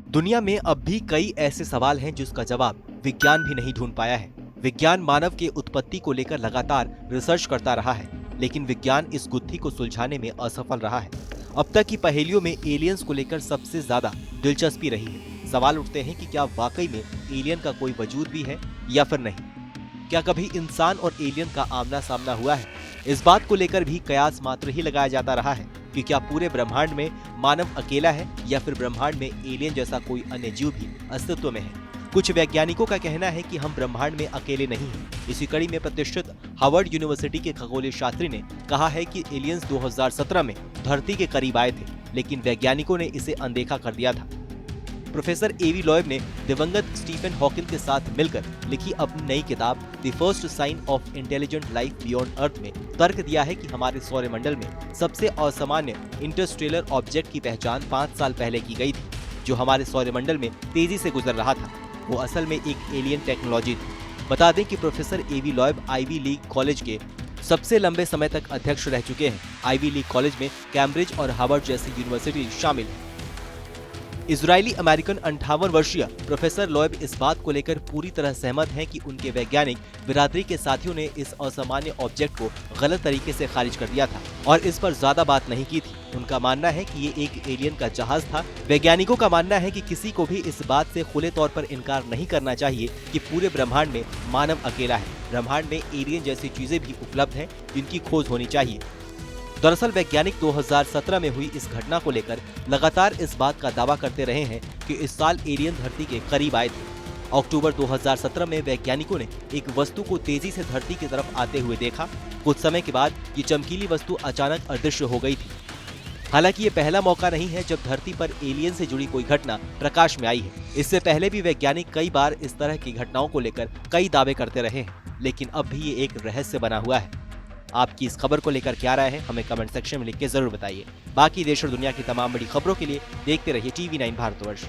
दुनिया में अब भी कई ऐसे सवाल हैं जिसका जवाब विज्ञान भी नहीं ढूंढ पाया है। विज्ञान मानव के उत्पत्ति को लेकर लगातार रिसर्च करता रहा है, लेकिन विज्ञान इस गुत्थी को सुलझाने में असफल रहा है। अब तक की पहेलियों में एलियंस को लेकर सबसे ज्यादा दिलचस्पी रही है। सवाल उठते हैं कि क्या वाकई में एलियन का कोई वजूद भी है या फिर नहीं। क्या कभी इंसान और एलियन का आमना सामना हुआ है? इस बात को लेकर भी कयास मात्र ही लगाया जाता रहा है कि क्या पूरे ब्रह्मांड में मानव अकेला है या फिर ब्रह्मांड में एलियन जैसा कोई अन्य जीव भी अस्तित्व में है। कुछ वैज्ञानिकों का कहना है कि हम ब्रह्मांड में अकेले नहीं हैं। इसी कड़ी में प्रतिष्ठित हार्वर्ड यूनिवर्सिटी के खगोलीय शास्त्री ने कहा है कि एलियंस 2017 में धरती के करीब आए थे, लेकिन वैज्ञानिकों ने इसे अनदेखा कर दिया था। प्रोफेसर एवी लॉयब ने दिवंगत स्टीफन हॉकिंग के साथ मिलकर लिखी अपनी नई किताब the first sign of intelligent life beyond earth में तर्क दिया है कि हमारे सौरमंडल में सबसे असामान्य इंटरस्टेलर ऑब्जेक्ट की पहचान 5 साल पहले की गई थी, जो हमारे सौरमंडल में तेजी से गुजर रहा था। वो असल में एक एलियन टेक्नोलॉजी थी। बता दें कि प्रोफेसर एवी लॉयब आईवी लीग कॉलेज के सबसे लंबे समय तक अध्यक्ष रह चुके हैं। आईवी लीग कॉलेज में कैम्ब्रिज और हार्वर्ड जैसी यूनिवर्सिटी शामिल है। इजरायली अमेरिकन 58 वर्षीय प्रोफेसर लॉयब इस बात को लेकर पूरी तरह सहमत हैं कि उनके वैज्ञानिक बिरादरी के साथियों ने इस असामान्य ऑब्जेक्ट को गलत तरीके से खारिज कर दिया था और इस पर ज्यादा बात नहीं की थी। उनका मानना है कि ये एक एलियन का जहाज था। वैज्ञानिकों का मानना है कि किसी को भी इस बात से खुले तौर पर इनकार नहीं करना चाहिए कि पूरे ब्रह्मांड में मानव अकेला है। ब्रह्मांड में एलियन जैसी चीजें भी उपलब्ध हैं जिनकी खोज होनी चाहिए। दरअसल वैज्ञानिक 2017 में हुई इस घटना को लेकर लगातार इस बात का दावा करते रहे हैं कि इस साल एलियन धरती के करीब आए थे। अक्टूबर 2017 में वैज्ञानिकों ने एक वस्तु को तेजी से धरती की तरफ आते हुए देखा। कुछ समय के बाद ये चमकीली वस्तु अचानक अदृश्य हो गई थी। हालांकि ये पहला मौका नहीं है जब धरती पर एलियन से जुड़ी कोई घटना प्रकाश में आई है। इससे पहले भी वैज्ञानिक कई बार इस तरह की घटनाओं को लेकर कई दावे करते रहे हैं, लेकिन अब भी ये एक रहस्य बना हुआ है। आपकी इस खबर को लेकर क्या राय है, हमें कमेंट सेक्शन में लिख के जरूर बताइए। बाकी देश और दुनिया की तमाम बड़ी खबरों के लिए देखते रहिए TV9 भारतवर्ष।